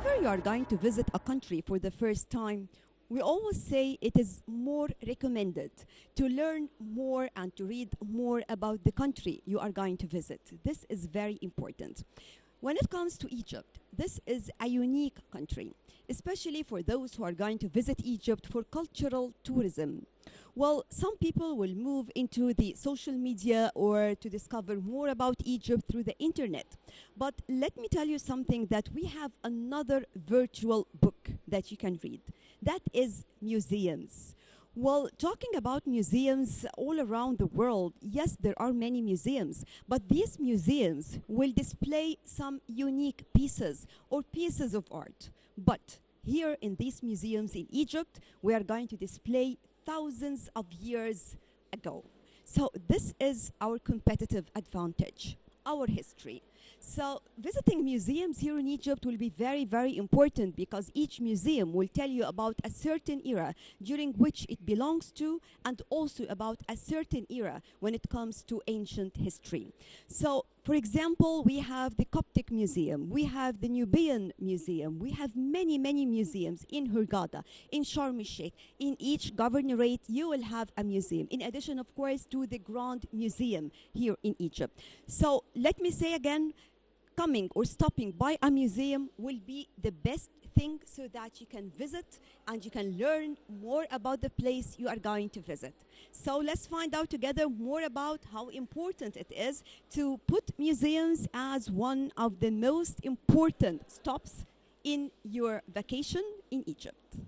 Whenever you are going to visit a country for the first time, we always say it is more recommended to learn more and to read more about the country you are going to visit. This is very important. When it comes to Egypt, this is a unique country, especially for those who are going to visit Egypt for cultural tourism. Well, some people will move into the social media or to discover more about Egypt through the internet. But let me tell you something, that we have another virtual book that you can read. That is museums. Well, talking about museums all around the world, yes, there are many museums, but these museums will display some unique pieces or pieces of art. But here in these museums in Egypt, we are going to display thousands of years ago. So this is our competitive advantage, our history. So visiting museums here in Egypt will be very, very important, because each museum will tell you about a certain era during which it belongs to, and also about a certain era when it comes to ancient history. So, for example, we have the Coptic Museum, we have the Nubian Museum, we have many, many museums in Hurghada, in Sharm el-Sheikh. In each governorate, you will have a museum, in addition, of course, to the Grand Museum here in Egypt. So let me say again, coming or stopping by a museum will be the best thing, so that you can visit and you can learn more about the place you are going to visit. So let's find out together more about how important it is to put museums as one of the most important stops in your vacation in Egypt.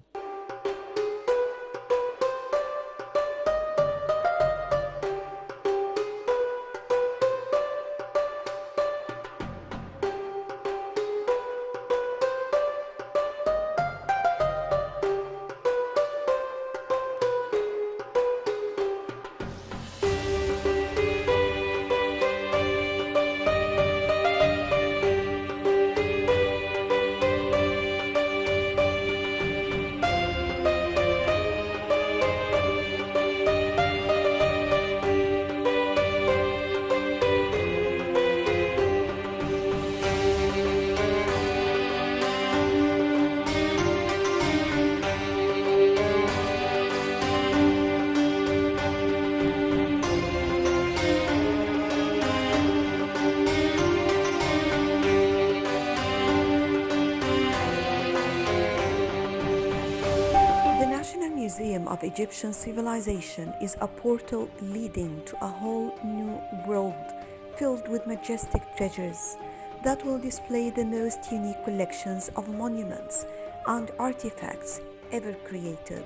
The National Museum of Egyptian Civilization is a portal leading to a whole new world filled with majestic treasures that will display the most unique collections of monuments and artifacts ever created.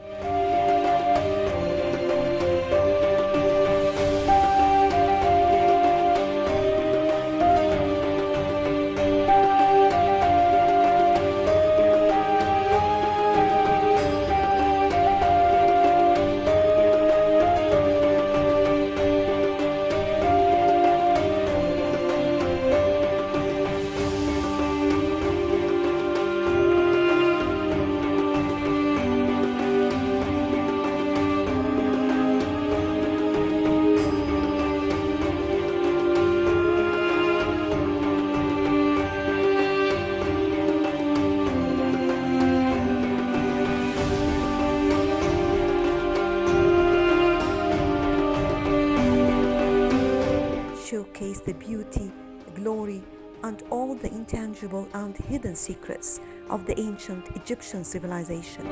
Showcase the beauty, glory, and all the intangible and hidden secrets of the ancient Egyptian civilization.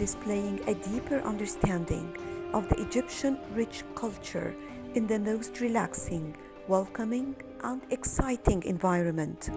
displaying a deeper understanding of the Egyptian rich culture in the most relaxing, welcoming, and exciting environment.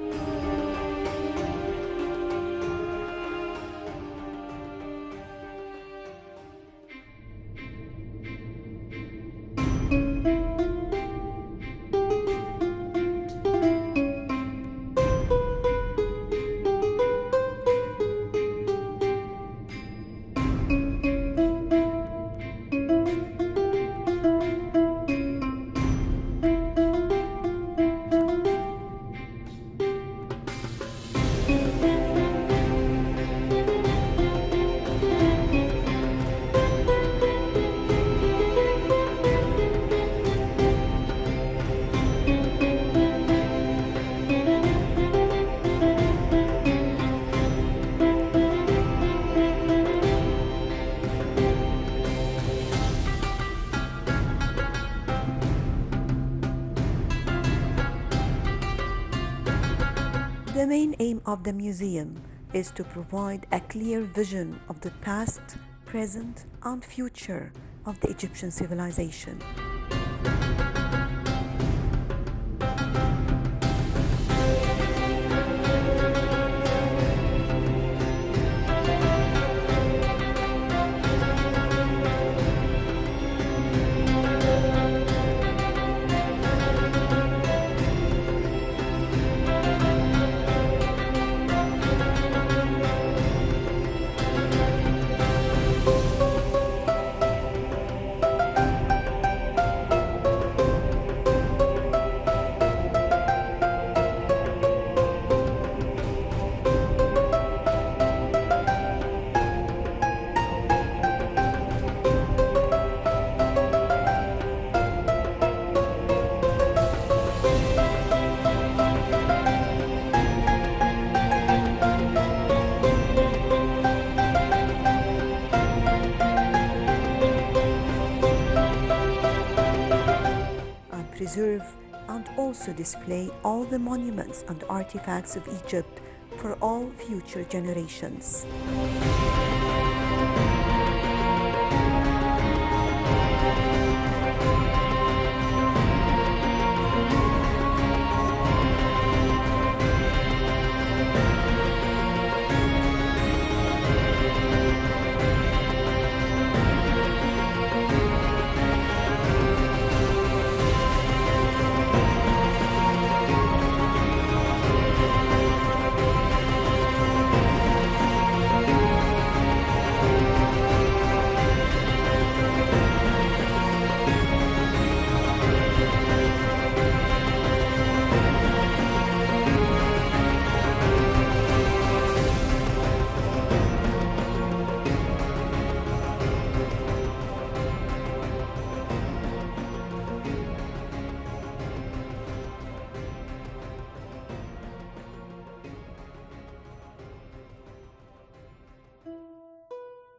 The main aim of the museum is to provide a clear vision of the past, present, and future of the Egyptian civilization. And preserve and also display all the monuments and artifacts of Egypt for all future generations.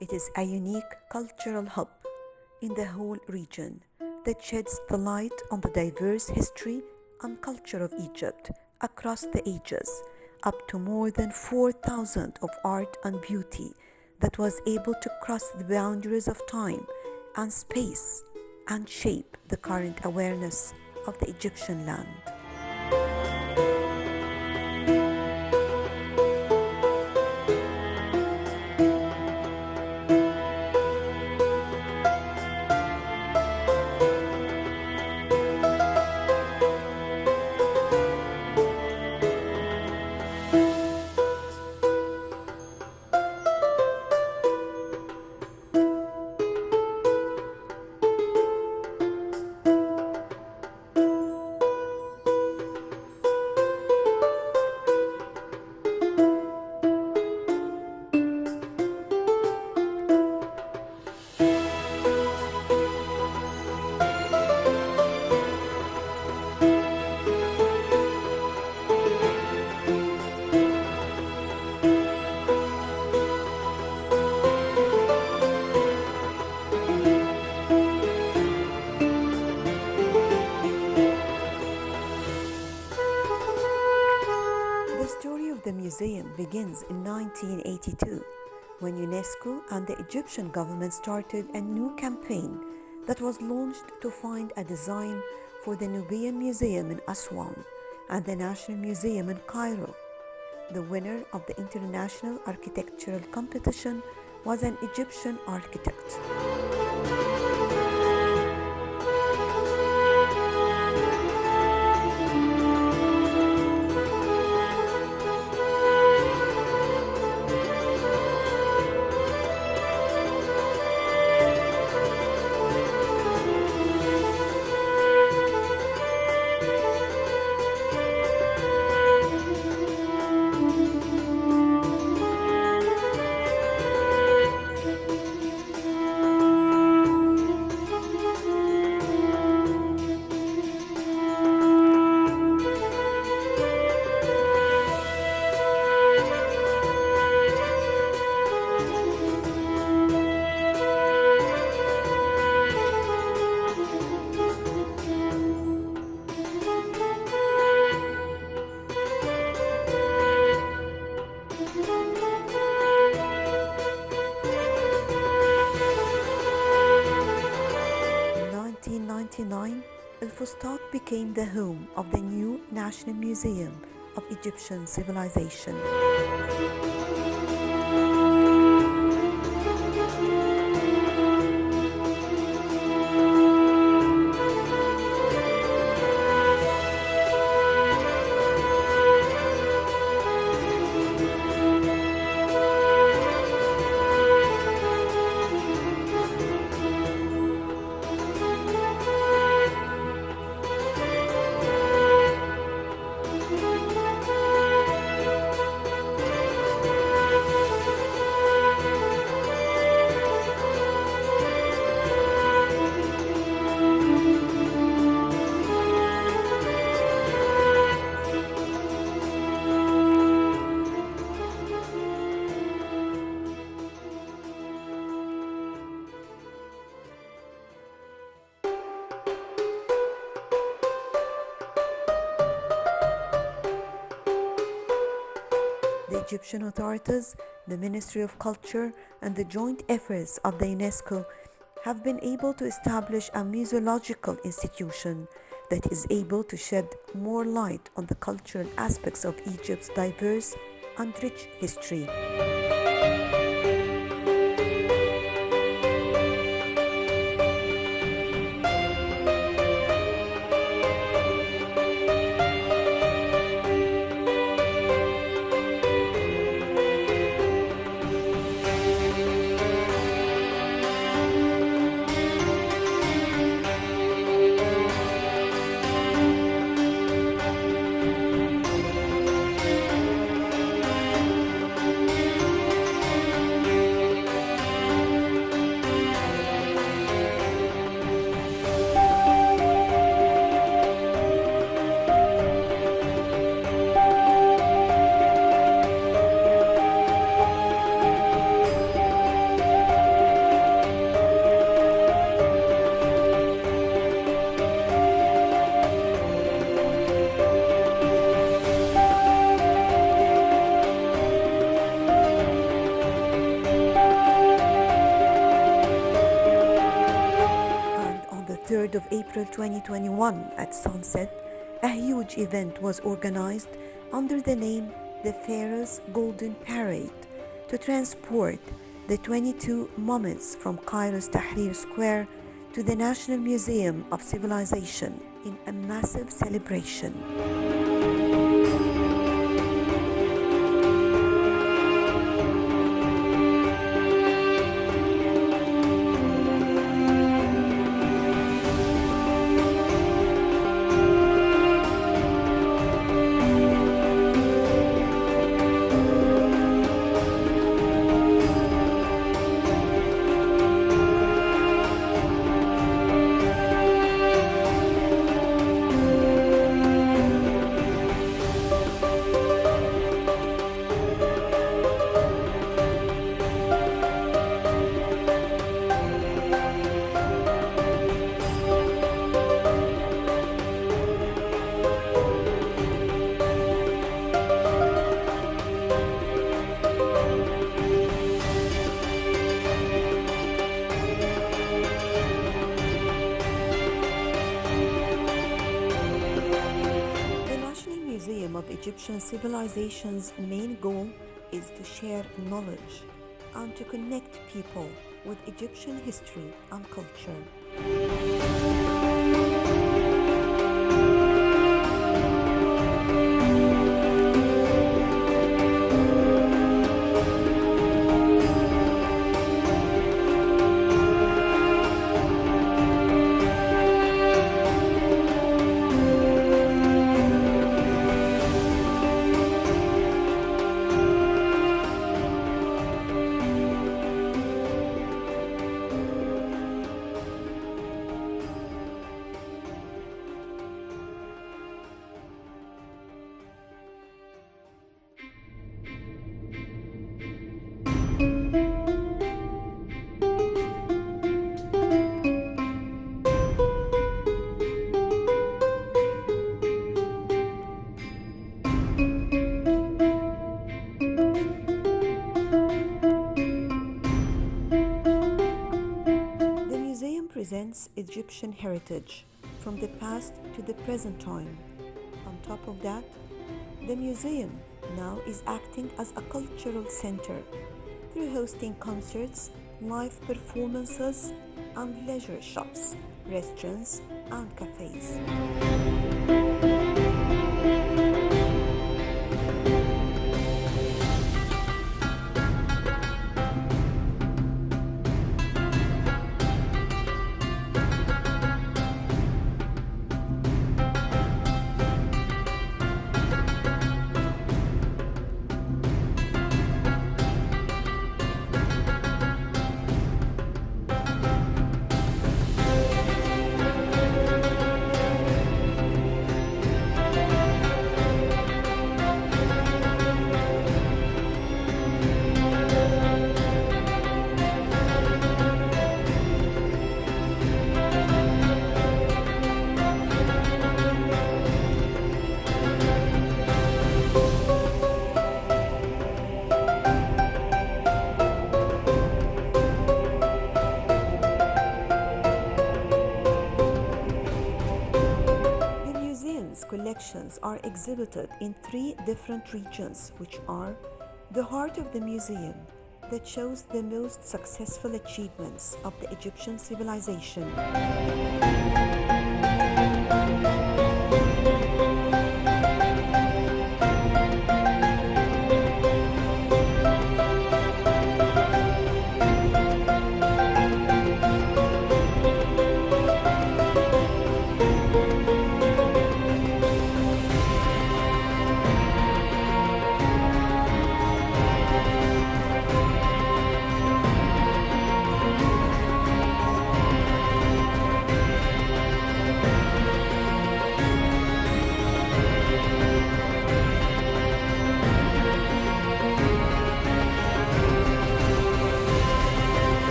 It is a unique cultural hub in the whole region that sheds the light on the diverse history and culture of Egypt across the ages, up to more than 4,000 of art and beauty that was able to cross the boundaries of time and space and shape the current awareness of the Egyptian land. The story of the museum begins in 1982 when UNESCO and the Egyptian government started a new campaign that was launched to find a design for the Nubian Museum in Aswan and the National Museum in Cairo. The winner of the international architectural competition was an Egyptian architect. 1999, El Fustat became the home of the new National Museum of Egyptian Civilization. 'The Egyptian authorities, the Ministry of Culture, and the joint efforts of the UNESCO have been able to establish a museological institution that is able to shed more light on the cultural aspects of Egypt's diverse and rich history. And on the 3rd of April 2021 at sunset, a huge event was organized under the name the Pharaoh's Golden Parade to transport the 22 mummies from Cairo's Tahrir Square to the National Museum of Civilization in a massive celebration. Egyptian civilization's main goal is to share knowledge and to connect people with Egyptian history and culture. The museum presents Egyptian heritage from the past to the present time. On top of that, the museum now is acting as a cultural center through hosting concerts, live performances, and leisure shops, restaurants, and cafes. The museum's collections are exhibited in three different regions, which are the heart of the museum, that shows the most successful achievements of the Egyptian civilization.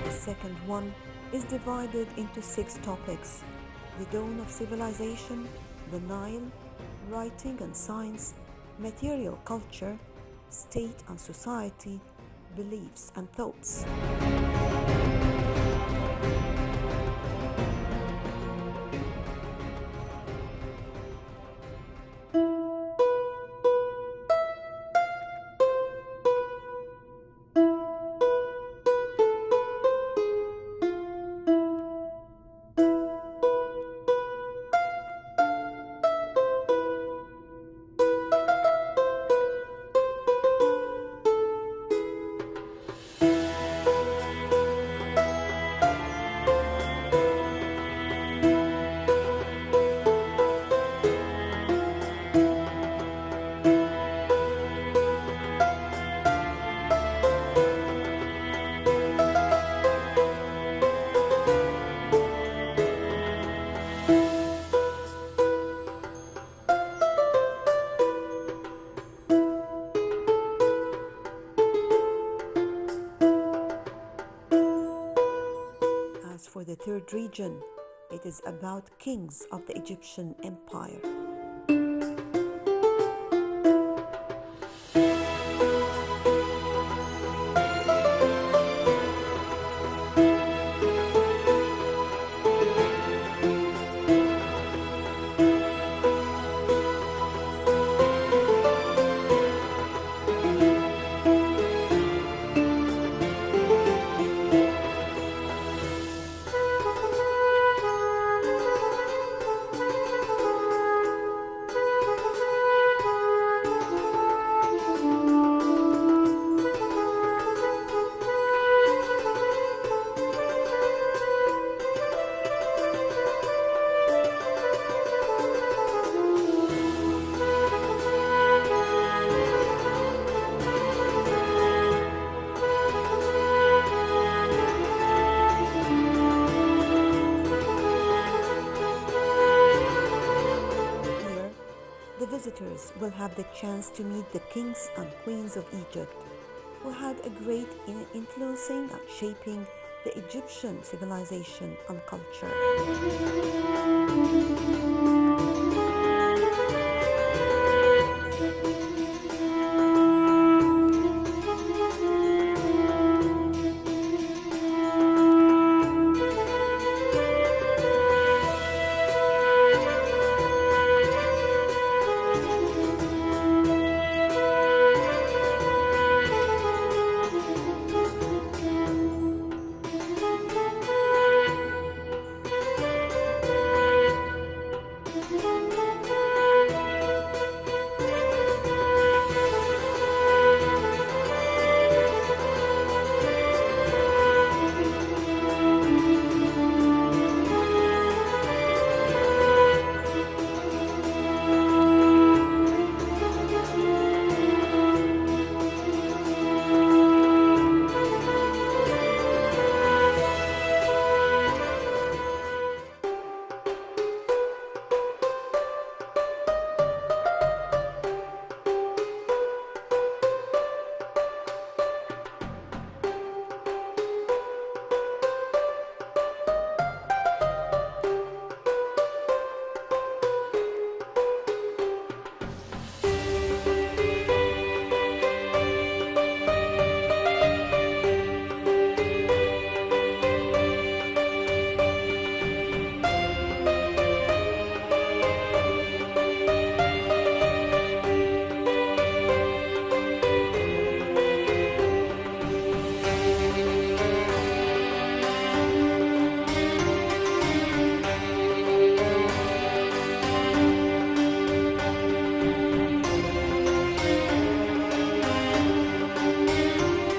The second one is divided into six topics: the dawn of civilization, the Nile, writing and science, material culture, state and society, beliefs and thoughts. As for the third region, it is about kings of the Egyptian Empire. visitors will have the chance to meet the kings and queens of Egypt, who had a great influencing and shaping the Egyptian civilization and culture.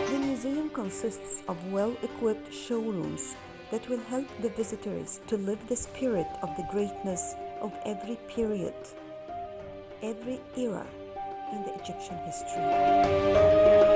The museum consists of well-equipped showrooms that will help the visitors to live the spirit of the greatness of every period, every era in the Egyptian history.